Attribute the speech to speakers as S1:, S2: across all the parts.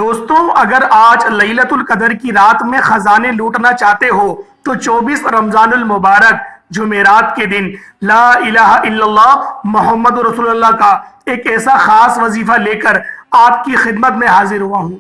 S1: دوستوں، اگر آج لیلۃ القدر کی رات میں خزانے لوٹنا چاہتے ہو تو 24 رمضان المبارک جمعرات کے دن لا الہ الا اللہ محمد رسول اللہ کا ایک ایسا خاص وظیفہ لے کر آپ کی خدمت میں حاضر ہوا ہوں۔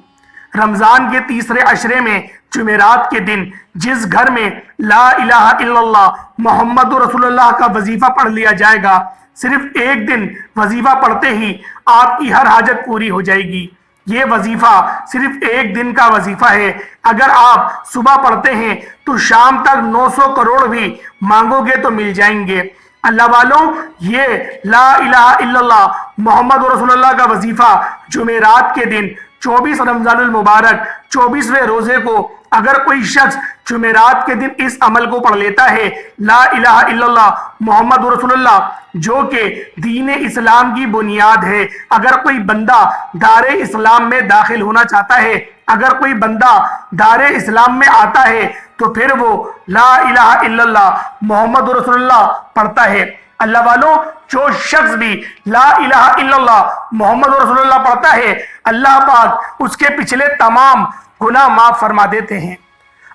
S1: رمضان کے تیسرے عشرے میں جمعرات کے دن جس گھر میں لا الہ الا اللہ محمد رسول اللہ کا وظیفہ پڑھ لیا جائے گا، صرف ایک دن وظیفہ پڑھتے ہی آپ کی ہر حاجت پوری ہو جائے گی۔ یہ وظیفہ صرف ایک دن کا وظیفہ ہے۔ اگر آپ صبح پڑھتے ہیں تو شام تک 900 کروڑ بھی مانگو گے تو مل جائیں گے۔ اللہ والوں، یہ لا الہ الا اللہ محمد رسول اللہ کا وظیفہ جمعرات کے دن 24 رمضان المبارک 24ویں روزے کو اگر کوئی شخص جمعرات کے دن اس عمل کو پڑھ لیتا ہے، لا الہ الا اللہ محمد رسول اللہ، جو کہ دین اسلام کی بنیاد ہے۔ اگر کوئی بندہ دار اسلام میں داخل ہونا چاہتا ہے، اگر کوئی بندہ دار اسلام میں آتا ہے تو پھر وہ لا الہ الا اللہ محمد رسول اللہ پڑھتا ہے۔ اللہ والوں، جو شخص بھی لا الہ الا اللہ محمد رسول اللہ پڑھتا ہے، اللہ پاک اس کے پچھلے تمام گناہ معاف فرما دیتے ہیں۔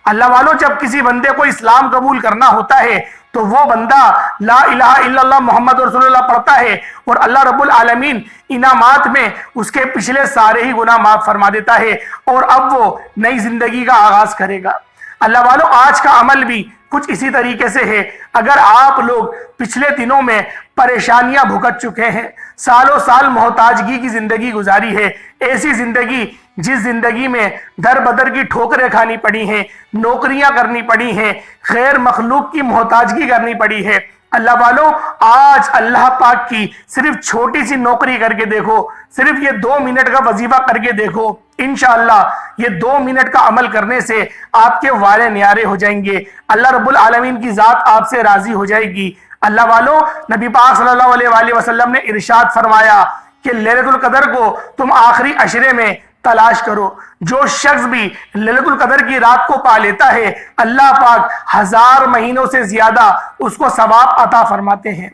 S1: اللہ والوں، جب کسی بندے کو اسلام قبول کرنا ہوتا ہے تو وہ بندہ لا الہ الا اللہ محمد رسول اللہ پڑھتا ہے اور اللہ رب العالمین انعامات میں اس کے پچھلے سارے ہی گناہ معاف فرما دیتا ہے اور اب وہ نئی زندگی کا آغاز کرے گا۔ اللہ والوں، آج کا عمل بھی کچھ اسی طریقے سے ہے۔ اگر آپ لوگ پچھلے دنوں میں پریشانیاں بھگت چکے ہیں، سالوں سال محتاجگی کی زندگی گزاری ہے، ایسی زندگی جس زندگی میں در بدر کی ٹھوکریں کھانی پڑی ہیں، نوکریاں کرنی پڑی ہیں، غیر مخلوق کی محتاجگی کرنی پڑی ہے، اللہ والوں، آج اللہ پاک کی صرف چھوٹی سی نوکری کر کے دیکھو، صرف یہ 2 منٹ کا وظیفہ کر کے دیکھو، انشاءاللہ یہ 2 منٹ کا عمل کرنے سے آپ کے وارے نیارے ہو جائیں گے۔ اللہ رب العالمین کی ذات آپ سے راضی ہو جائے گی۔ اللہ والوں، نبی پاک صلی اللہ علیہ وآلہ وسلم نے ارشاد فرمایا کہ لیلۃ القدر کو تم آخری عشرے میں تلاش کرو۔ جو شخص بھی لیلۃ القدر کی رات کو پا لیتا ہے، اللہ پاک 1000 مہینوں سے زیادہ اس کو ثواب عطا فرماتے ہیں۔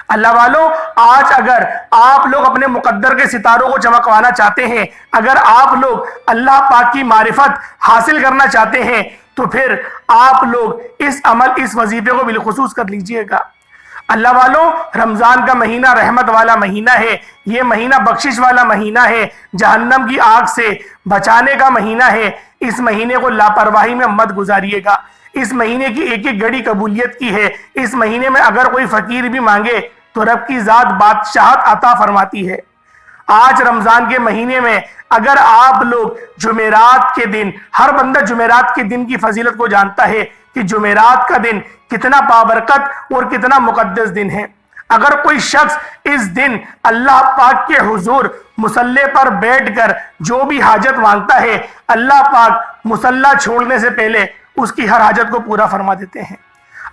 S1: اللہ والوں، آج اگر آپ لوگ اپنے مقدر کے ستاروں کو چمکوانا چاہتے ہیں، اگر آپ لوگ اللہ پاک کی معرفت حاصل کرنا چاہتے ہیں تو پھر آپ لوگ اس وظیفے کو بالخصوص کر لیجئے گا۔ اللہ والوں، رمضان کا مہینہ رحمت والا مہینہ ہے، یہ مہینہ بخشش والا مہینہ ہے، جہنم کی آگ سے بچانے کا مہینہ ہے۔ اس مہینے کو لاپرواہی میں مت گزاریے گا۔ اس مہینے کی ایک ایک گھڑی قبولیت کی ہے۔ اس مہینے میں اگر کوئی فقیر بھی مانگے تو رب کی ذات بادشاہت عطا فرماتی ہے۔ آج رمضان کے مہینے میں اگر آپ لوگ جمعرات کے دن، ہر بندہ جمعرات کے دن کی فضیلت کو جانتا ہے کہ جمعرات کا دن کتنا بابرکت اور کتنا مقدس دن ہے۔ اگر کوئی شخص اس دن اللہ پاک کے حضور مصلی پر بیٹھ کر جو بھی حاجت مانگتا ہے، اللہ پاک مصلی چھوڑنے سے پہلے اس کی ہر حاجت کو پورا فرما دیتے ہیں۔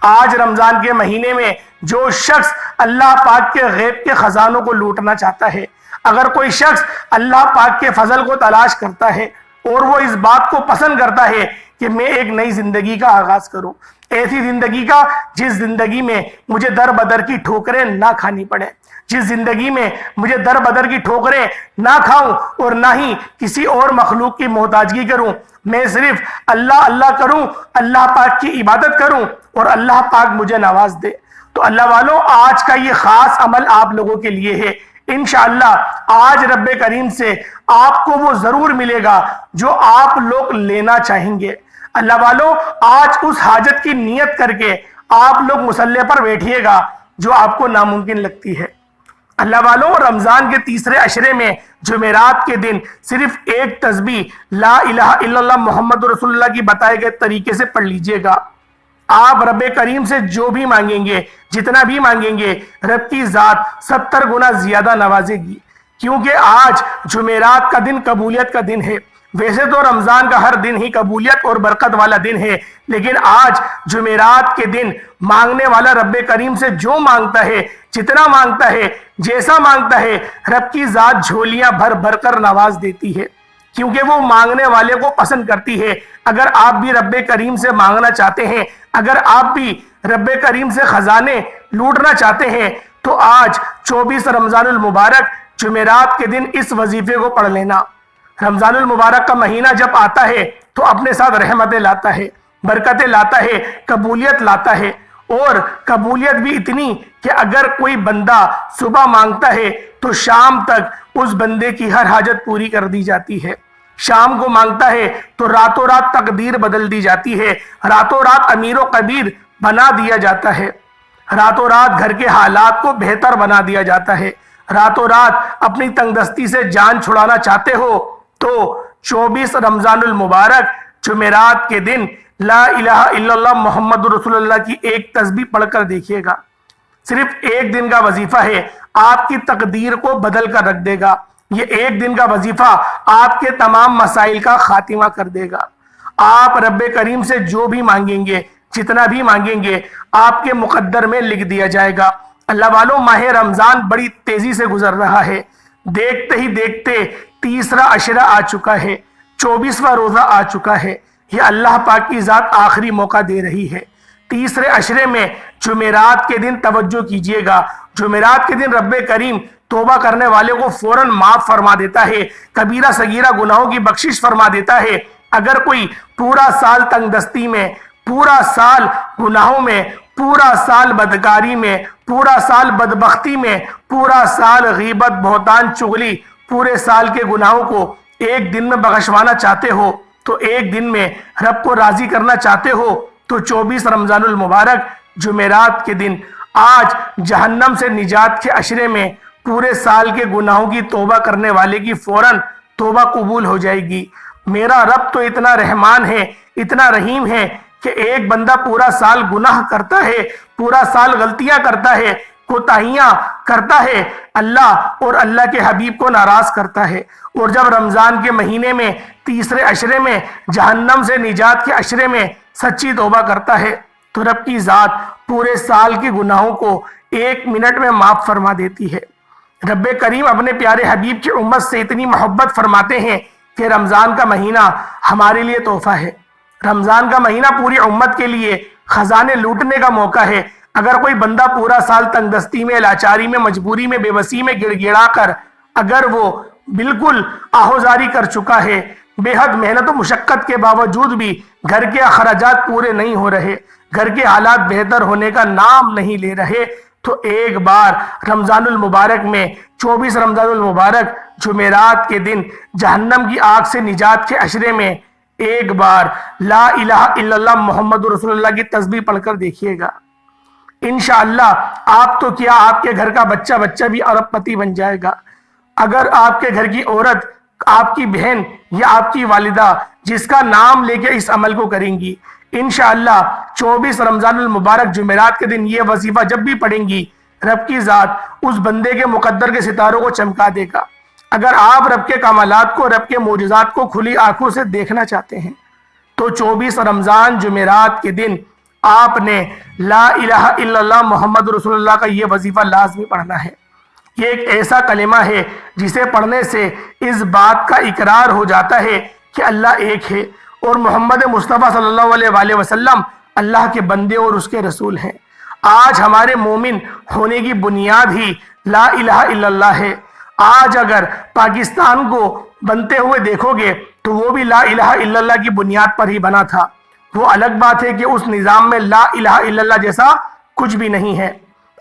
S1: آج رمضان کے مہینے میں جو شخص اللہ پاک کے غیب کے خزانوں کو لوٹنا چاہتا ہے، اگر کوئی شخص اللہ پاک کے فضل کو تلاش کرتا ہے اور وہ اس بات کو پسند کرتا ہے کہ میں ایک نئی زندگی کا آغاز کروں، ایسی زندگی کا جس زندگی میں مجھے در بدر کی ٹھوکریں نہ کھانی پڑے، جس زندگی میں مجھے در بدر کی ٹھوکریں نہ کھاؤں اور نہ ہی کسی اور مخلوق کی محتاجگی کروں، میں صرف اللہ اللہ کروں، اللہ پاک کی عبادت کروں اور اللہ پاک مجھے نواز دے، تو اللہ والوں، آج کا یہ خاص عمل آپ لوگوں کے لیے ہے۔ انشاءاللہ آج رب کریم سے آپ کو وہ ضرور ملے گا جو آپ لوگ لینا چاہیں گے۔ اللہ والوں، آج اس حاجت کی نیت کر کے آپ لوگ مصلی پر بیٹھیے گا جو آپ کو ناممکن لگتی ہے۔ اللہ والوں، رمضان کے تیسرے عشرے میں جمعرات کے دن صرف ایک تسبیح لا الہ الا اللہ محمد رسول اللہ کی بتائے گئے طریقے سے پڑھ لیجئے گا۔ آپ رب کریم سے جو بھی مانگیں گے، جتنا بھی مانگیں گے، رب کی ذات 70 گنا زیادہ نوازے گی، کیونکہ آج جمعرات کا دن قبولیت کا دن ہے۔ ویسے تو رمضان کا ہر دن ہی قبولیت اور برکت والا دن ہے، لیکن آج جمعرات کے دن مانگنے والا رب کریم سے جو مانگتا ہے، جتنا مانگتا ہے، جیسا مانگتا ہے، رب کی ذات جھولیاں بھر بھر کر نواز دیتی ہے، کیونکہ وہ مانگنے والے کو پسند کرتی ہے۔ اگر آپ بھی رب کریم سے مانگنا چاہتے ہیں، اگر آپ بھی رب کریم سے خزانے لوٹنا چاہتے ہیں تو آج 24 رمضان المبارک جمعرات کے دن اس وظیفے کو پڑھ لینا۔ رمضان المبارک کا مہینہ جب آتا ہے تو اپنے ساتھ رحمتیں لاتا ہے، برکتیں لاتا ہے، قبولیت لاتا ہے، اور قبولیت بھی اتنی کہ اگر کوئی بندہ صبح مانگتا ہے تو شام تک اس بندے کی ہر حاجت پوری کر دی جاتی ہے، شام کو مانگتا ہے تو راتوں رات تقدیر بدل دی جاتی ہے، راتوں رات امیر و کبیر بنا دیا جاتا ہے، راتوں رات گھر کے حالات کو بہتر بنا دیا جاتا ہے، راتوں رات اپنی تنگ دستی سے جان چھڑانا چاہتے ہو تو 24 رمضان المبارک جمعرات کے دن لا الہ الا اللہ محمد رسول اللہ کی ایک تسبیح پڑھ کر دیکھیے گا۔ صرف ایک دن کا وظیفہ ہے، آپ کی تقدیر کو بدل کر رکھ دے گا۔ یہ ایک دن کا وظیفہ آپ کے تمام مسائل کا خاتمہ کر دے گا۔ آپ رب کریم سے جو بھی مانگیں گے، جتنا بھی مانگیں گے، آپ کے مقدر میں لکھ دیا جائے گا۔ اللہ والوں، ماہ رمضان بڑی تیزی سے گزر رہا ہے، دیکھتے ہی دیکھتے تیسرا عشرہ آ چکا ہے، 24واں روزہ آ چکا ہے۔ یہ اللہ پاک کی ذات آخری موقع دے رہی ہے۔ تیسرے عشرے میں جمعرات کے دن توجہ کیجئے گا۔ جمعرات کے دن رب کریم توبہ کرنے والے کو فوراً معاف فرما دیتا ہے، کبیرہ صغیرہ گناہوں کی بخشش فرما دیتا ہے۔ اگر کوئی پورا سال تنگ دستی میں، پورا سال گناہوں میں، پورا سال بدکاری میں، پورا سال بدبختی میں، پورا سال غیبت، بہتان، چغلی، پورے سال کے گناہوں کو ایک دن میں بخشوانا چاہتے ہو، تو ایک دن میں رب کو راضی کرنا چاہتے ہو، تو 24 رمضان المبارک جمعرات کے دن آج جہنم سے نجات کے عشرے میں پورے سال کے گناہوں کی توبہ کرنے والے کی فوراً توبہ قبول ہو جائے گی۔ میرا رب تو اتنا رحمان ہے، اتنا رحیم ہے کہ ایک بندہ پورا سال گناہ کرتا ہے، پورا سال غلطیاں کرتا ہے، کوتاہیاں کرتا ہے، اللہ اور اللہ کے حبیب کو ناراض کرتا ہے، اور جب رمضان کے مہینے میں تیسرے عشرے میں جہنم سے نجات کے عشرے میں سچی توبہ کرتا ہے تو رب کی ذات پورے سال کے گناہوں کو 1 منٹ میں معاف فرما دیتی ہے۔ رب کریم اپنے پیارے حبیب کی امت سے اتنی محبت فرماتے ہیں کہ رمضان کا مہینہ ہمارے لیے تحفہ ہے۔ رمضان کا مہینہ پوری امت کے لیے خزانے لوٹنے کا موقع ہے۔ اگر کوئی بندہ پورا سال تنگ دستی میں، لاچاری میں، مجبوری میں، بے بسی میں گڑ گڑا کر اگر وہ بالکل آہوزاری کر چکا ہے، بے حد محنت و مشقت کے باوجود بھی گھر کے اخراجات پورے نہیں ہو رہے، گھر کے حالات بہتر ہونے کا نام نہیں لے رہے، تو ایک بار رمضان المبارک میں 24 رمضان المبارک جمعرات کے دن جہنم کی آگ سے نجات کے عشرے میں ایک بار لا الہ الا اللہ محمد رسول اللہ کی تسبیح پڑھ کر دیکھیے گا۔ انشاءاللہ آپ تو کیا، آپ کے گھر کا بچہ بھی ارب پتی بن جائے گا۔ اگر آپ کے گھر کی عورت، آپ کی بہن یا آپ کی والدہ جس کا نام لے کے اس عمل کو کریں گی، انشاءاللہ 24 رمضان المبارک جمعرات کے دن یہ وظیفہ جب بھی پڑھیں گی، رب کی ذات اس بندے کے مقدر کے ستاروں کو چمکا دے گا۔ اگر آپ رب کے کمالات کو، رب کے معجزات کو کھلی آنکھوں سے دیکھنا چاہتے ہیں تو 24 رمضان جمعرات کے دن آپ نے لا الہ الا اللہ محمد رسول اللہ کا یہ وظیفہ لازمی پڑھنا ہے۔ یہ ایک ایسا کلمہ ہے جسے پڑھنے سے اس بات کا اقرار ہو جاتا ہے کہ اللہ ایک ہے اور محمد مصطفیٰ صلی اللہ علیہ وآلہ وسلم اللہ کے بندے اور اس کے رسول ہیں۔ آج ہمارے مومن ہونے کی بنیاد ہی لا الہ الا اللہ ہے۔ آج اگر پاکستان کو بنتے ہوئے دیکھو گے تو وہ بھی لا الہ الا اللہ کی بنیاد پر ہی بنا تھا۔ وہ الگ بات ہے کہ اس نظام میں لا الہ الا اللہ جیسا کچھ بھی نہیں ہے۔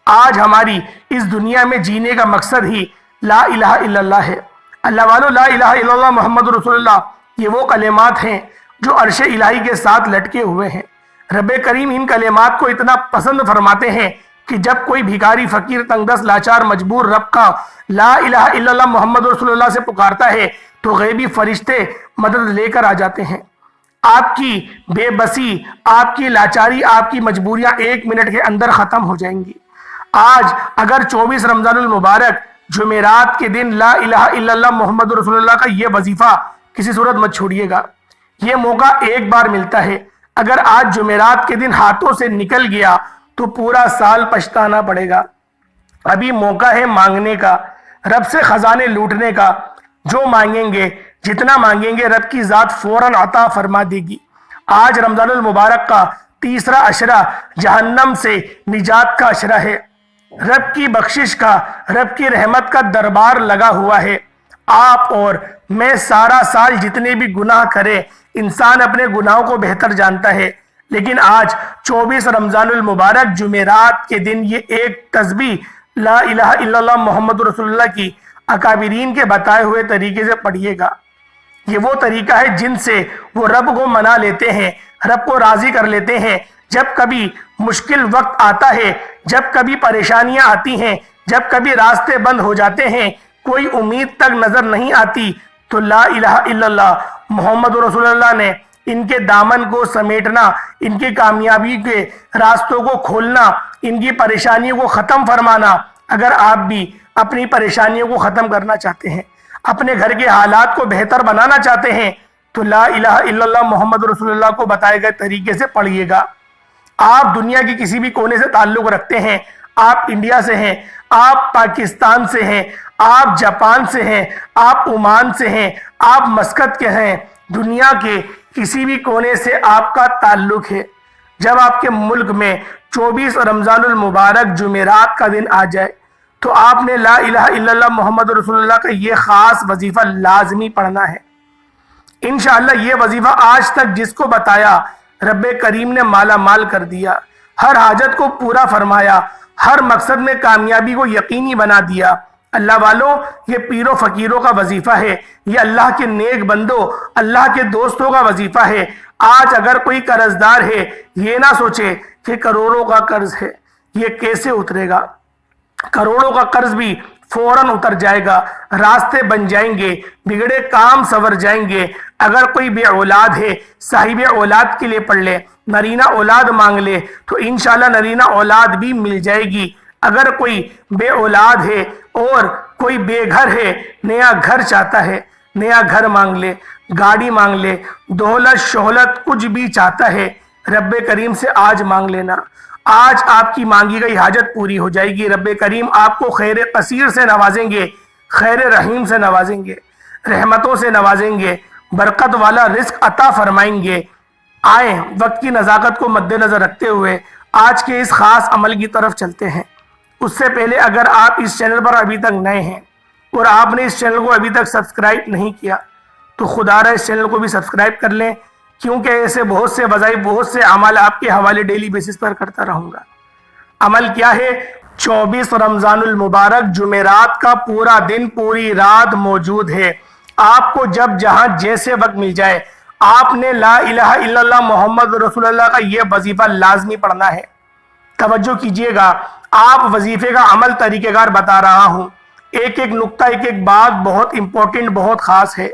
S1: آج ہماری اس دنیا میں جینے کا مقصد ہی لا الہ الا اللہ ہے۔ اللہ والو، لا الہ الا اللہ محمد رسول اللہ یہ وہ کلمات ہیں جو عرش الہی کے ساتھ لٹکے ہوئے ہیں۔ رب کریم ان کلمات کو اتنا پسند فرماتے ہیں کہ جب کوئی بھیکاری، فقیر، تنگدست، لاچار، مجبور رب کا لا الہ الا اللہ محمد رسول اللہ سے پکارتا ہے تو غیبی فرشتے مدد لے کر آ جاتے ہیں۔ آپ کی بے بسی، آپ کی لاچاری، آپ کی مجبوریاں 1 منٹ کے اندر ختم ہو جائیں گی۔ آج اگر 24 رمضان المبارک جمعرات کے دن لا الہ الا اللہ محمد رسول اللہ کا یہ وظیفہ کسی صورت مت چھوڑیے گا۔ یہ موقع ایک بار ملتا ہے۔ اگر آج جمعرات کے دن ہاتھوں سے نکل گیا تو پورا سال پچھتانا پڑے گا۔ ابھی موقع ہے مانگنے کا، رب سے خزانے لوٹنے کا۔ جو مانگیں گے، جتنا مانگیں گے، رب کی ذات فوراً عطا فرما دے گی۔ آج رمضان المبارک کا تیسرا عشرہ جہنم سے نجات کا عشرہ ہے۔ رب کی بخشش کا، رب کی رحمت کا دربار لگا ہوا ہے۔ آپ اور میں سارا سال جتنے بھی گناہ کرے، انسان اپنے گناہوں کو بہتر جانتا ہے، لیکن آج 24 رمضان المبارک جمعرات کے دن یہ ایک تسبیح لا الہ الا اللہ محمد رسول اللہ کی اکابرین کے بتائے ہوئے طریقے سے پڑھیے گا۔ یہ وہ طریقہ ہے جن سے وہ رب کو منا لیتے ہیں، رب کو راضی کر لیتے ہیں۔ جب کبھی مشکل وقت آتا ہے، جب کبھی پریشانیاں آتی ہیں، جب کبھی راستے بند ہو جاتے ہیں، کوئی امید تک نظر نہیں آتی، تو لا الہ الا اللہ محمد رسول اللہ نے ان کے دامن کو سمیٹنا، ان کی کامیابی کے راستوں کو کھولنا، ان کی پریشانیوں کو ختم فرمانا۔ اگر آپ بھی اپنی پریشانیوں کو ختم کرنا چاہتے ہیں، اپنے گھر کے حالات کو بہتر بنانا چاہتے ہیں، تو لا الہ الا اللہ محمد رسول اللہ کو بتائے گئے طریقے سے پڑھیے گا۔ آپ دنیا کی کسی بھی کونے سے تعلق رکھتے ہیں، آپ انڈیا سے ہیں، آپ پاکستان سے ہیں، آپ جاپان سے ہیں، آپ عمان سے ہیں، آپ مسقط کے ہیں، دنیا کے کسی بھی کونے سے آپ کا تعلق ہے، جب آپ کے ملک میں 24 رمضان المبارک جمعرات کا دن آ جائے تو آپ نے لا الہ الا اللہ محمد رسول اللہ کا یہ خاص وظیفہ لازمی پڑھنا ہے۔ انشاءاللہ یہ وظیفہ آج تک جس کو بتایا رب کریم نے مالا مال کر دیا، ہر حاجت کو پورا فرمایا، ہر مقصد میں کامیابی کو یقینی بنا دیا۔ اللہ والوں، یہ پیروں فقیروں کا وظیفہ ہے، یہ اللہ کے نیک بندوں، اللہ کے دوستوں کا وظیفہ ہے۔ آج اگر کوئی قرض دار ہے، یہ نہ سوچے کہ کروڑوں کا قرض ہے، یہ کیسے اترے گا؟ کروڑوں کا قرض بھی فوراً اتر جائے گا، راستے بن جائیں گے، بگڑے کام سنور جائیں گے۔ اگر کوئی بے اولاد ہے، صاحب اولاد کے لیے پڑھ لے، نرینہ اولاد مانگ لے تو انشاءاللہ نرینہ اولاد بھی مل جائے گی۔ اگر کوئی بے اولاد ہے اور کوئی بے گھر ہے، نیا گھر چاہتا ہے، نیا گھر مانگ لے، گاڑی مانگ لے، دولت شہلت کچھ بھی چاہتا ہے، رب کریم سے آج مانگ لینا۔ آج آپ کی مانگی گئی حاجت پوری ہو جائے گی۔ رب کریم آپ کو خیر قصیر سے نوازیں گے، خیر رحیم سے نوازیں گے، رحمتوں سے نوازیں گے، برکت والا رزق عطا فرمائیں گے۔ آئیں وقت کی نزاکت کو مد نظر رکھتے ہوئے آج کے اس خاص عمل کی طرف چلتے ہیں۔ اس سے پہلے اگر آپ اس چینل پر ابھی تک نئے ہیں اور آپ نے اس چینل کو ابھی تک سبسکرائب نہیں کیا تو خدا رہا اس چینل کو بھی سبسکرائب کر لیں، کیونکہ ایسے بہت سے وظائف، بہت سے اعمال آپ کے حوالے ڈیلی بیسس پر کرتا رہوں گا۔ عمل کیا ہے؟ 24 رمضان المبارک جمعرات کا پورا دن، پوری رات موجود ہے۔ آپ کو جب جہاں جیسے وقت مل جائے آپ نے لا الہ الا اللہ محمد رسول اللہ کا یہ وظیفہ لازمی پڑھنا ہے۔ توجہ کیجئے گا، آپ وظیفے کا عمل طریقہ کار بتا رہا ہوں، ایک ایک نقطہ، ایک ایک بات بہت امپورٹنٹ، بہت خاص ہے۔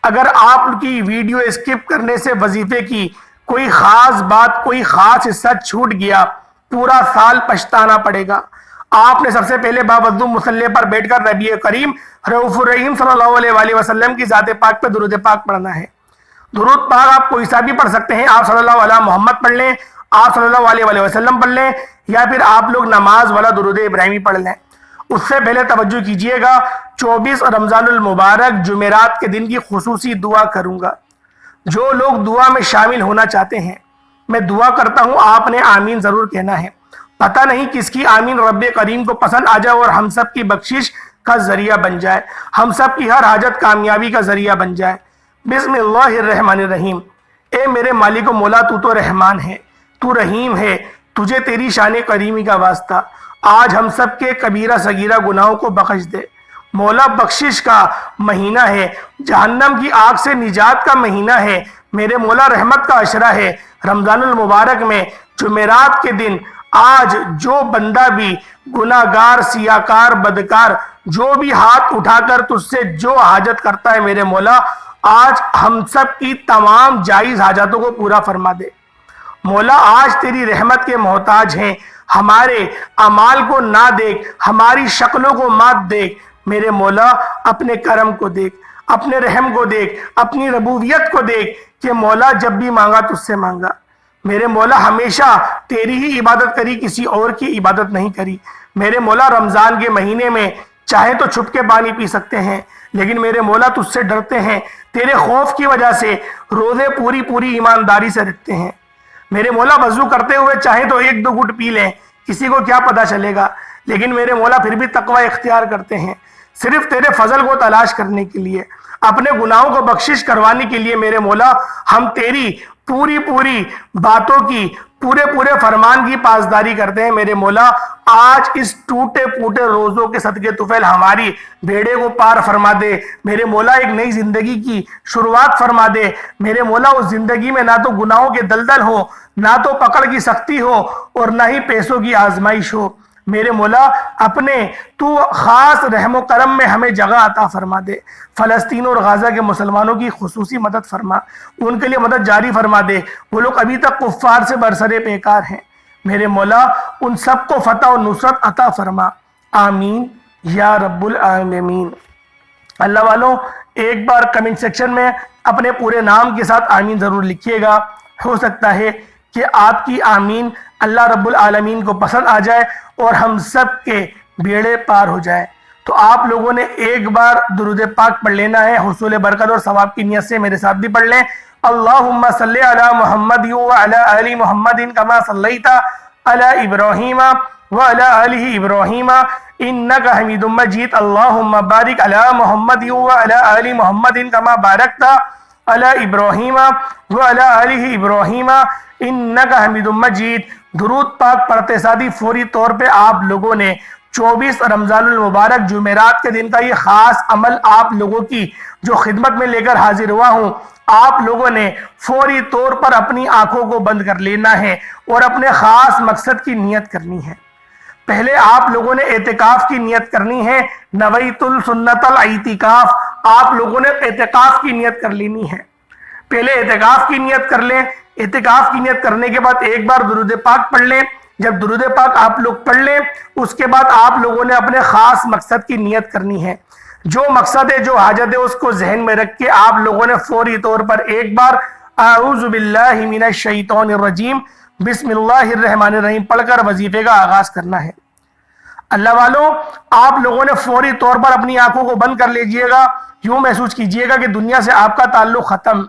S1: اگر آپ کی ویڈیو اسکپ کرنے سے وظیفے کی کوئی خاص بات، کوئی خاص حصہ چھوٹ گیا، پورا سال پچھتانا پڑے گا۔ آپ نے سب سے پہلے باوضو مصلی پر بیٹھ کر نبی کریم رؤوف الرحیم صلی اللہ علیہ وآلہ وسلم کی ذات پاک پہ درود پاک پڑھنا ہے۔ درود پاک آپ کوئی سا بھی پڑھ سکتے ہیں، آپ صلی اللہ علیہ محمد پڑھ لیں، آپ صلی اللہ علیہ وآلہ وسلم پڑھ لیں، یا پھر آپ لوگ نماز والا درود ابراہیمی پڑھ لیں۔ اس سے پہلے توجہ کیجئے گا، 24 رمضان المبارک جمعرات کے دن کی خصوصی دعا کروں گا۔ جو لوگ دعا میں شامل ہونا چاہتے ہیں، میں دعا کرتا ہوں، آپ نے آمین ضرور کہنا ہے۔ پتہ نہیں کس کی آمین رب کریم کو پسند آ جائے اور ہم سب کی بخشش کا ذریعہ بن جائے، ہم سب کی ہر حاجت کامیابی کا ذریعہ بن جائے۔ بسم اللہ الرحمن الرحیم۔ اے میرے مالک و مولا، تو تو رحمان ہے، تو رحیم ہے، تجھے تیری شان کریمی کا واسطہ آج ہم سب کے کبیرہ صغیرہ گناہوں کو بخش دے۔ مولا بخشش کا مہینہ ہے، جہنم کی آگ سے نجات کا مہینہ ہے، میرے مولا رحمت کا عشرہ ہے۔ رمضان المبارک میں جمعرات کے دن آج جو بندہ بھی گناہگار، سیاکار، بدکار، جو بھی ہاتھ اٹھا کر تجھ سے جو حاجت کرتا ہے میرے مولا، آج ہم سب کی تمام جائز حاجتوں کو پورا فرما دے۔ مولا آج تیری رحمت کے محتاج ہیں، ہمارے اعمال کو نہ دیکھ، ہماری شکلوں کو مات دیکھ، میرے مولا اپنے کرم کو دیکھ، اپنے رحم کو دیکھ، اپنی ربوبیت کو دیکھ کہ مولا جب بھی مانگا تجھ سے مانگا۔ میرے مولا ہمیشہ تیری ہی عبادت کری، کسی اور کی عبادت نہیں کری۔ میرے مولا رمضان کے مہینے میں چاہے تو چھپ کے پانی پی سکتے ہیں، لیکن میرے مولا تجھ سے ڈرتے ہیں، تیرے خوف کی وجہ سے روزے پوری ایمانداری سے رکھتے ہیں۔ میرے مولا وضو کرتے ہوئے چاہے تو 1-2 گھٹ پی لیں، کسی کو کیا پتہ چلے گا، لیکن میرے مولا پھر بھی تقوی اختیار کرتے ہیں۔ صرف تیرے فضل کو تلاش کرنے کے لیے، اپنے گناہوں کو بخشش کروانے کے لیے میرے مولا ہم تیری پوری باتوں کی، پورے فرمان کی پاسداری کرتے ہیں میرے مولا۔ آج اس ٹوٹے پھوٹے روزوں کے صدقے طفیل ہماری بھیڑے کو پار فرما دے میرے مولا، ایک نئی زندگی کی شروعات فرما دے میرے مولا۔ اس زندگی میں نہ تو گناہوں کے دلدل ہو، نہ تو پکڑ کی سختی ہو، اور نہ ہی پیسوں کی آزمائش ہو میرے مولا۔ اپنے تو خاص رحم و کرم میں ہمیں جگہ عطا فرما دے۔ فلسطین اور غزہ کے مسلمانوں کی خصوصی مدد فرما، ان کے لیے مدد جاری فرما دے۔ وہ لوگ ابھی تک کفار سے برسرے پیکار ہیں میرے مولا، ان سب کو فتح و نصرت عطا فرما، آمین یا رب العالمین۔ اللہ والوں، ایک بار کمنٹ سیکشن میں اپنے پورے نام کے ساتھ آمین ضرور لکھیے گا۔ ہو سکتا ہے کہ آپ کی آمین اللہ رب العالمین کو پسند آ جائے اور ہم سب کے بیڑے پار ہو جائے۔ تو آپ لوگوں نے ایک بار درود پاک پڑھ لینا ہے، حصول برکت اور ثواب کی نیت سے میرے ساتھ بھی پڑھ لیں۔ اللہم صلی علی محمد وعلی آل محمد کما صلیت علی ابراہیم وعلی آل ابراہیم انک حمید مجید۔ اللہم بارک علی محمد وعلی آل محمد کما بارکت علی ابراہیم وعلی آل ابراہیم انک حمید مجید۔ درود پاک پڑھتے ساتھی فوری طور پہ آپ لوگوں نے 24 رمضان المبارک جمعرات کے دن کا یہ خاص عمل آپ لوگوں کی جو خدمت میں لے کر حاضر ہوا ہوں، آپ لوگوں نے فوری طور پر اپنی آنکھوں کو بند کر لینا ہے اور اپنے خاص مقصد کی نیت کرنی ہے۔ پہلے آپ لوگوں نے اعتکاف کی نیت کرنی ہے، نویت السنت الاعتکاف، آپ لوگوں نے اعتکاف کی نیت کر لینی ہے۔ پہلے اعتکاف کی نیت کر لیں، اعتکاف کی نیت کرنے کے بعد ایک بار درود پاک پڑھ لیں۔ جب درود پاک آپ لوگ پڑھ لیں، اس کے بعد آپ لوگوں نے اپنے خاص مقصد کی نیت کرنی ہے۔ جو مقصد ہے، جو حاجت ہے، اس کو ذہن میں رکھ کے آپ لوگوں نے فوری طور پر ایک بار اعوذ باللہ من الشیطان الرجیم بسم اللہ الرحمن الرحیم پڑھ کر وظیفے کا آغاز کرنا ہے۔ اللہ والوں، آپ لوگوں نے فوری طور پر اپنی آنکھوں کو بند کر لیجئے گا، یوں محسوس کیجئے گا کہ دنیا سے آپ کا تعلق ختم،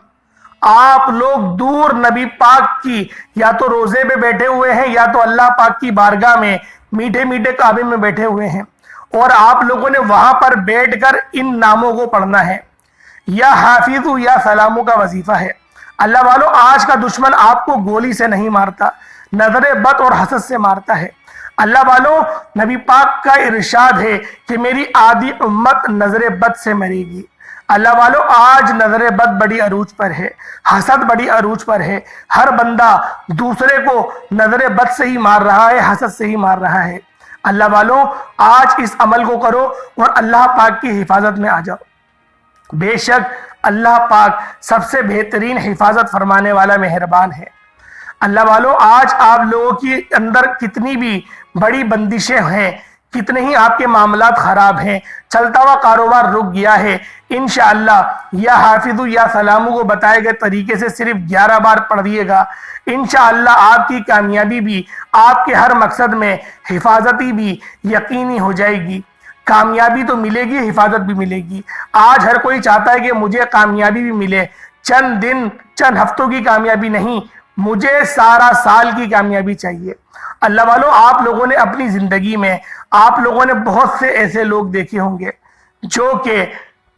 S1: آپ لوگ دور نبی پاک کی یا تو روزے پہ بیٹھے ہوئے ہیں یا تو اللہ پاک کی بارگاہ میں میٹھے کعبے میں بیٹھے ہوئے ہیں، اور آپ لوگوں نے وہاں پر بیٹھ کر ان ناموں کو پڑھنا ہے۔ یا حافظ یا سلاموں کا وظیفہ ہے۔ اللہ والوں، آج کا دشمن آپ کو گولی سے نہیں مارتا، نظر بد اور حسد سے مارتا ہے۔ اللہ والوں، نبی پاک کا ارشاد ہے کہ میری آدھی امت نظر بد سے مرے گی۔ اللہ والوں، آج نظر بد بڑی عروج پر ہے، حسد بڑی عروج پر ہے، ہر بندہ دوسرے کو نظر بد سے ہی مار رہا ہے، حسد سے ہی مار رہا ہے۔ اللہ والوں، آج اس عمل کو کرو اور اللہ پاک کی حفاظت میں آ جاؤ۔ بے شک اللہ پاک سب سے بہترین حفاظت فرمانے والا مہربان ہے۔ اللہ والوں، آج آپ لوگوں کی اندر کتنی بھی بڑی بندشیں ہیں، کتنے ہی آپ کے معاملات خراب ہیں، چلتا ہوا کاروبار رک گیا ہے، انشاءاللہ یا حافظ یا سلاموں کو بتائے گئے طریقے سے صرف 11 بار پڑھ دیے گا، انشاءاللہ آپ کی کامیابی بھی، آپ کے ہر مقصد میں حفاظتی بھی یقینی ہو جائے گی۔ کامیابی تو ملے گی، حفاظت بھی ملے گی۔ آج ہر کوئی چاہتا ہے کہ مجھے کامیابی بھی ملے، چند دن چند ہفتوں کی کامیابی نہیں، مجھے سارا سال کی کامیابی چاہیے۔ اللہ والوں، آپ لوگوں نے اپنی زندگی میں آپ لوگوں نے بہت سے ایسے لوگ دیکھے ہوں گے جو کہ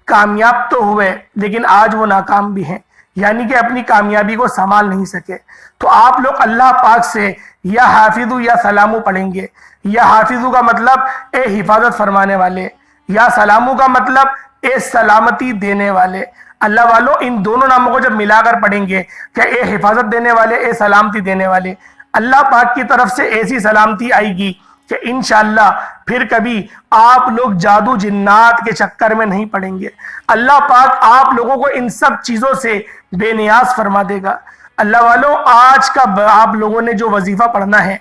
S1: کامیاب تو ہوئے لیکن آج وہ ناکام بھی ہیں، یعنی کہ اپنی کامیابی کو سنبھال نہیں سکے۔ تو آپ لوگ اللہ پاک سے یا حافظ یا سلامو پڑھیں گے۔ یا حافظ کا مطلب اے حفاظت فرمانے والے، یا سلامو کا مطلب اے سلامتی دینے والے۔ اللہ والوں، ان دونوں ناموں کو جب ملا کر پڑھیں گے کہ اے حفاظت دینے والے، اے سلامتی دینے والے، اللہ پاک کی طرف سے ایسی سلامتی آئے گی کہ انشاءاللہ پھر کبھی آپ لوگ جادو جنات کے چکر میں نہیں پڑیں گے۔ اللہ پاک آپ لوگوں کو ان سب چیزوں سے بے نیاز فرما دے گا۔ اللہ والوں، آج کا آپ لوگوں نے جو وظیفہ پڑھنا ہے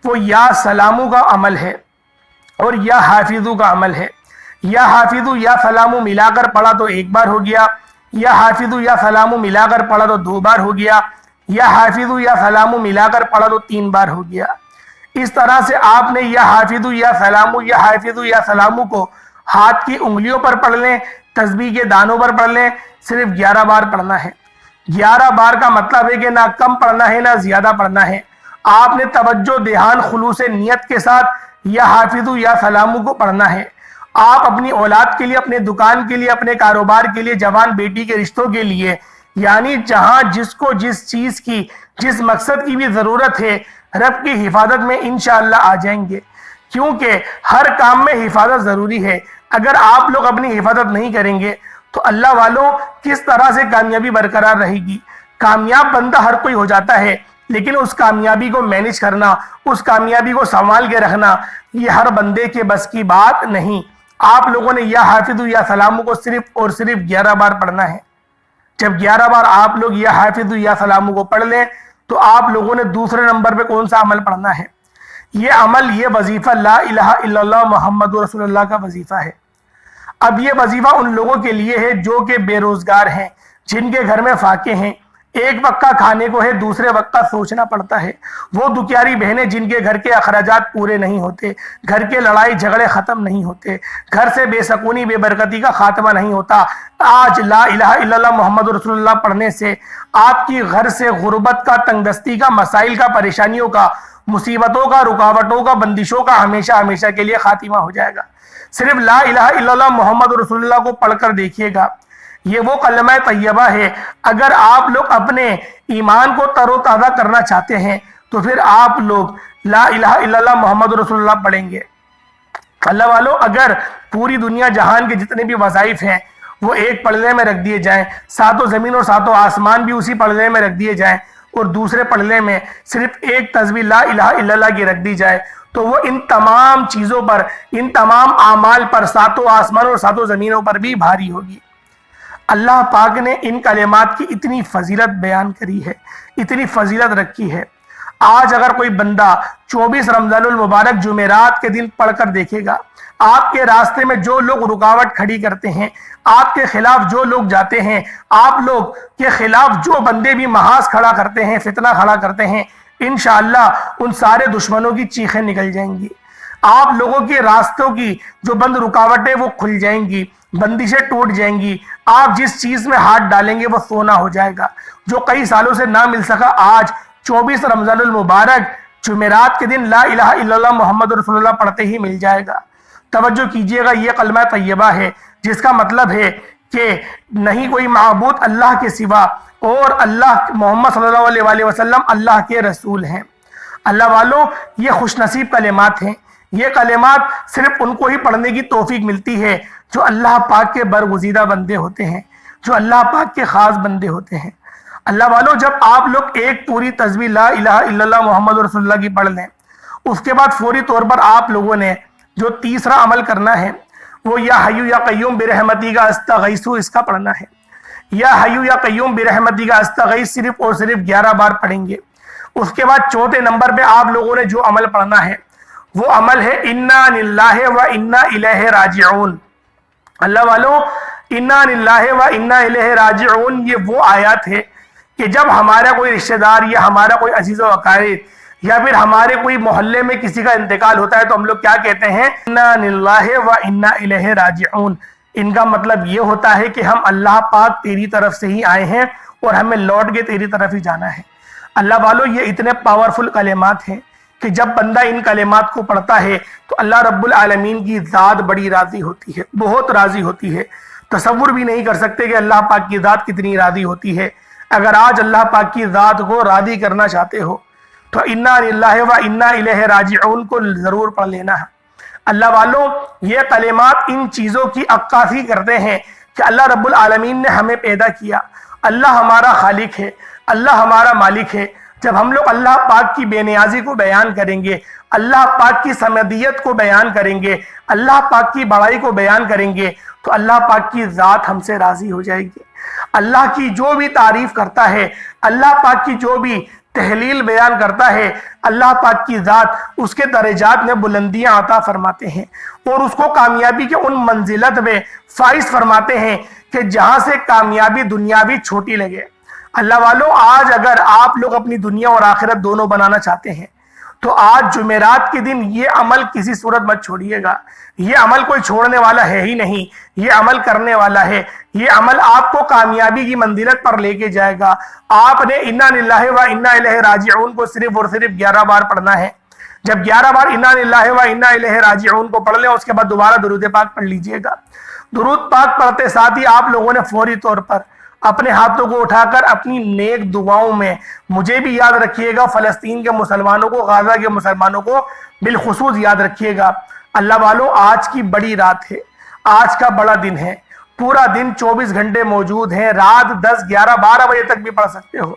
S1: وہ یا سلامو کا عمل ہے اور یا حافظو کا عمل ہے۔ یا حافظو یا سلامو ملا کر پڑھا تو ایک بار ہو گیا، یا حافظو یا سلامو ملا کر پڑھا تو 2 بار ہو گیا، یا حافظو یا سلامو ملا کر پڑھا تو 3 بار ہو گیا۔ اس طرح سے آپ نے یا حافظو یا سلامو یا حافظو یا سلامو کو ہاتھ کی انگلیوں پر پڑھ لیں، تسبیح کے دانوں پر پڑھ لیں، صرف 11 بار پڑھنا ہے۔ 11 بار کا مطلب ہے کہ نہ کم پڑھنا ہے نہ زیادہ پڑھنا ہے۔ آپ نے توجہ دھیان خلوص نیت کے ساتھ یا حافظو یا سلامو کو پڑھنا ہے۔ آپ اپنی اولاد کے لیے، اپنے دکان کے لیے، اپنے کاروبار کے لیے، جوان بیٹی کے رشتوں کے لیے، یعنی جہاں جس کو جس چیز کی، جس مقصد کی بھی ضرورت ہے، رب کی حفاظت میں انشاءاللہ آ جائیں گے، کیونکہ ہر کام میں حفاظت ضروری ہے۔ اگر آپ لوگ اپنی حفاظت نہیں کریں گے تو اللہ والوں کس طرح سے کامیابی برقرار رہے گی؟ کامیاب بندہ ہر کوئی ہو جاتا ہے، لیکن اس کامیابی کو مینج کرنا، اس کامیابی کو سنبھال کے رکھنا، یہ ہر بندے کے بس کی بات نہیں۔ آپ لوگوں نے یا حافظ یا سلام کو صرف اور صرف 11 بار پڑھنا ہے۔ جب 11 بار آپ لوگ یا حافظ یا سلام کو پڑھ لیں تو آپ لوگوں نے دوسرے نمبر پہ کون سا عمل پڑھنا ہے؟ یہ عمل، یہ وظیفہ لا الہ الا اللہ محمد رسول اللہ کا وظیفہ ہے۔ اب یہ وظیفہ ان لوگوں کے لیے ہے جو کہ بے روزگار ہیں، جن کے گھر میں فاقے ہیں، ایک وقت کا کھانے کو ہے، دوسرے وقت کا سوچنا پڑتا ہے۔ وہ دکھیاری بہنیں جن کے گھر کے اخراجات پورے نہیں ہوتے، گھر کے لڑائی جھگڑے ختم نہیں ہوتے، گھر سے بے سکونی بے برکتی کا خاتمہ نہیں ہوتا، آج لا الہ الا اللہ محمد رسول اللہ پڑھنے سے آپ کی گھر سے غربت کا، تنگ دستی کا، مسائل کا، پریشانیوں کا، مصیبتوں کا، رکاوٹوں کا، بندشوں کا ہمیشہ ہمیشہ کے لیے خاتمہ ہو جائے گا۔ صرف لا الہ الا اللہ محمد رسول اللہ کو پڑھ کر دیکھیے گا، یہ وہ کلمہ طیبہ ہے۔ اگر آپ لوگ اپنے ایمان کو تر و تازہ کرنا چاہتے ہیں تو پھر آپ لوگ لا الہ الا اللہ محمد رسول اللہ پڑھیں گے۔ اللہ والوں، اگر پوری دنیا جہان کے جتنے بھی وظائف ہیں وہ ایک پلڑے میں رکھ دیے جائیں، ساتوں زمین اور ساتوں آسمان بھی اسی پلڑے میں رکھ دیے جائیں، اور دوسرے پلڑے میں صرف ایک تسبیح لا الہ الا اللہ کی رکھ دی جائے، تو وہ ان تمام چیزوں پر، ان تمام اعمال پر، ساتوں آسمانوں اور ساتوں زمینوں پر بھی بھاری ہوگی۔ اللہ پاک نے ان کلمات کی اتنی فضیلت بیان کری ہے، اتنی فضیلت رکھی ہے۔ آج اگر کوئی بندہ 24 رمضان المبارک جمعرات کے دن پڑھ کر دیکھے گا، آپ کے راستے میں جو لوگ رکاوٹ کھڑی کرتے ہیں، آپ کے خلاف جو لوگ جاتے ہیں، آپ لوگ کے خلاف جو بندے بھی محاذ کھڑا کرتے ہیں، فتنہ کھڑا کرتے ہیں، انشاءاللہ ان سارے دشمنوں کی چیخیں نکل جائیں گی۔ آپ لوگوں کے راستوں کی جو بند رکاوٹیں وہ کھل جائیں گی، بندشیں ٹوٹ جائیں گی، آپ جس چیز میں ہاتھ ڈالیں گے وہ سونا ہو جائے گا۔ جو کئی سالوں سے نہ مل سکا، آج 24 رمضان المبارک جمعرات کے دن لا الہ الا اللہ محمد رسول اللہ پڑھتے ہی مل جائے گا۔ توجہ کیجئے گا، یہ کلمہ طیبہ ہے جس کا مطلب ہے کہ نہیں کوئی معبود اللہ کے سوا، اور اللہ محمد صلی اللہ علیہ وآلہ وسلم اللہ کے رسول ہیں۔ اللہ والوں، یہ خوش نصیب کلمات ہیں۔ یہ کلمات صرف ان کو ہی پڑھنے کی توفیق ملتی ہے جو اللہ پاک کے برگزیدہ بندے ہوتے ہیں، جو اللہ پاک کے خاص بندے ہوتے ہیں۔ اللہ والوں، جب آپ لوگ ایک پوری تسبیح لا الہ الا اللہ محمد رسول اللہ کی پڑھ لیں، اس کے بعد فوری طور پر آپ لوگوں نے جو تیسرا عمل کرنا ہے وہ یا حیو یا قیوم برحمتی کا استغیث، اس کا پڑھنا ہے۔ یا حیو یا قیوم برحمتی کا استغیث صرف اور صرف 11 بار پڑھیں گے۔ اس کے بعد چوتھے نمبر پہ آپ لوگوں نے جو عمل پڑھنا ہے وہ عمل ہے انا للہ و انا الیہ راجعون۔ اللہ والوں، انا للہ و انا الیہ راجعون یہ وہ آیات ہے کہ جب ہمارا کوئی رشتہ دار یا ہمارا کوئی عزیز و اقارب یا پھر ہمارے کوئی محلے میں کسی کا انتقال ہوتا ہے تو ہم لوگ کیا کہتے ہیں؟ انا للہ و انا الیہ راجعون۔ ان کا مطلب یہ ہوتا ہے کہ ہم اللہ پاک تیری طرف سے ہی آئے ہیں اور ہمیں لوٹ کے تیری طرف ہی جانا ہے۔ اللہ والوں، یہ اتنے پاورفل کلمات ہیں کہ جب بندہ ان کلمات کو پڑھتا ہے تو اللہ رب العالمین کی ذات بڑی راضی ہوتی ہے، بہت راضی ہوتی ہے۔ تصور بھی نہیں کر سکتے کہ اللہ پاک کی ذات کتنی راضی ہوتی ہے۔ اگر آج اللہ پاک کی ذات کو راضی کرنا چاہتے ہو تو انا للہ و انا الیہ راجعون کو ضرور پڑھ لینا ہے۔ اللہ والوں، یہ کلمات ان چیزوں کی عکاسی کرتے ہیں کہ اللہ رب العالمین نے ہمیں پیدا کیا، اللہ ہمارا خالق ہے، اللہ ہمارا مالک ہے۔ جب ہم لوگ اللہ پاک کی بے نیازی کو بیان کریں گے، اللہ پاک کی سمدیت کو بیان کریں گے، اللہ پاک کی بڑائی کو بیان کریں گے تو اللہ پاک کی ذات ہم سے راضی ہو جائے گی۔ اللہ کی جو بھی تعریف کرتا ہے، اللہ پاک کی جو بھی تحلیل بیان کرتا ہے، اللہ پاک کی ذات اس کے درجات میں بلندیاں عطا فرماتے ہیں اور اس کو کامیابی کے ان منزلت میں فائز فرماتے ہیں کہ جہاں سے کامیابی دنیاوی چھوٹی لگے۔ اللہ والوں، آج اگر آپ لوگ اپنی دنیا اور آخرت دونوں بنانا چاہتے ہیں تو آج جمعرات کے دن یہ عمل کسی صورت مت چھوڑیے گا۔ یہ عمل کوئی چھوڑنے والا ہے ہی نہیں، یہ عمل کرنے والا ہے۔ یہ عمل آپ کو کامیابی کی منزلت پر لے کے جائے گا۔ آپ نے انا للہ و انا الیہ راجعون کو صرف اور صرف 11 بار پڑھنا ہے۔ جب 11 بار انا للہ و انا الیہ راجعون کو پڑھ لیں اس کے بعد دوبارہ درود پاک پڑھ لیجئے گا۔ درود پاک پڑھتے ساتھ ہی آپ لوگوں نے فوری طور پر اپنے ہاتھوں کو اٹھا کر اپنی نیک دعاؤں میں مجھے بھی یاد رکھیے گا، فلسطین کے مسلمانوں کو، غزہ کے مسلمانوں کو بالخصوص یاد رکھیے گا۔ اللہ والوں، آج کی بڑی رات ہے، آج کا بڑا دن ہے، پورا دن 24 گھنٹے موجود ہیں، رات 10 11 12 بجے تک بھی پڑھ سکتے ہو،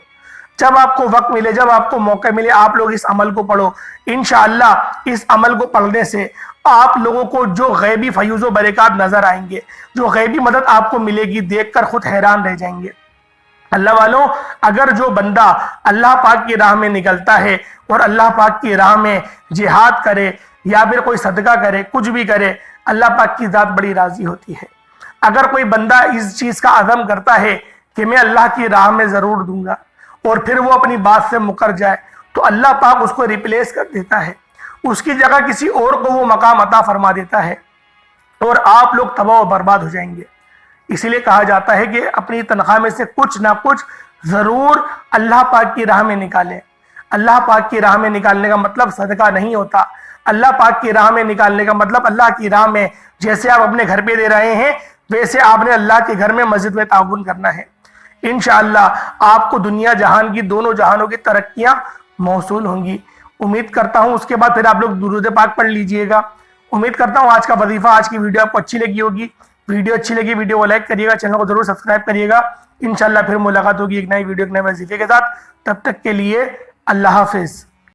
S1: جب آپ کو وقت ملے، جب آپ کو موقع ملے آپ لوگ اس عمل کو پڑھو۔ انشاءاللہ اس عمل کو پڑھنے سے آپ لوگوں کو جو غیبی فیوز و برکات نظر آئیں گے، جو غیبی مدد آپ کو ملے گی، دیکھ کر خود حیران رہ جائیں گے۔ اللہ والوں، اگر جو بندہ اللہ پاک کی راہ میں نکلتا ہے اور اللہ پاک کی راہ میں جہاد کرے یا پھر کوئی صدقہ کرے، کچھ بھی کرے، اللہ پاک کی ذات بڑی راضی ہوتی ہے۔ اگر کوئی بندہ اس چیز کا عزم کرتا ہے کہ میں اللہ کی راہ میں ضرور دوں گا اور پھر وہ اپنی بات سے مکر جائے تو اللہ پاک اس کو ریپلیس کر دیتا ہے، اس کی جگہ کسی اور کو وہ مقام عطا فرما دیتا ہے اور آپ لوگ تباہ و برباد ہو جائیں گے۔ اسی لیے کہا جاتا ہے کہ اپنی تنخواہ میں سے کچھ نہ کچھ ضرور اللہ پاک کی راہ میں نکالیں۔ اللہ پاک کی راہ میں نکالنے کا مطلب صدقہ نہیں ہوتا، اللہ پاک کی راہ میں نکالنے کا مطلب اللہ کی راہ میں جیسے آپ اپنے گھر پہ دے رہے ہیں ویسے آپ نے اللہ کے گھر میں مسجد میں تعاون کرنا ہے۔ انشاءاللہ آپ کو دنیا جہان کی، دونوں جہانوں کی ترقیاں موصول ہوں گی۔ امید کرتا ہوں اس کے بعد پھر آپ لوگ درود پاک پڑھ لیجئے گا۔ امید کرتا ہوں آج کا وظیفہ، آج کی ویڈیو آپ کو اچھی لگی ہوگی۔ ویڈیو اچھی لگی ویڈیو کو لائک کریے گا، چینل کو ضرور سبسکرائب کریے گا۔ انشاءاللہ پھر ملاقات ہوگی ایک نئی ویڈیو ایک نئے وظیفے کے ساتھ۔ تب تک کے لیے اللہ حافظ۔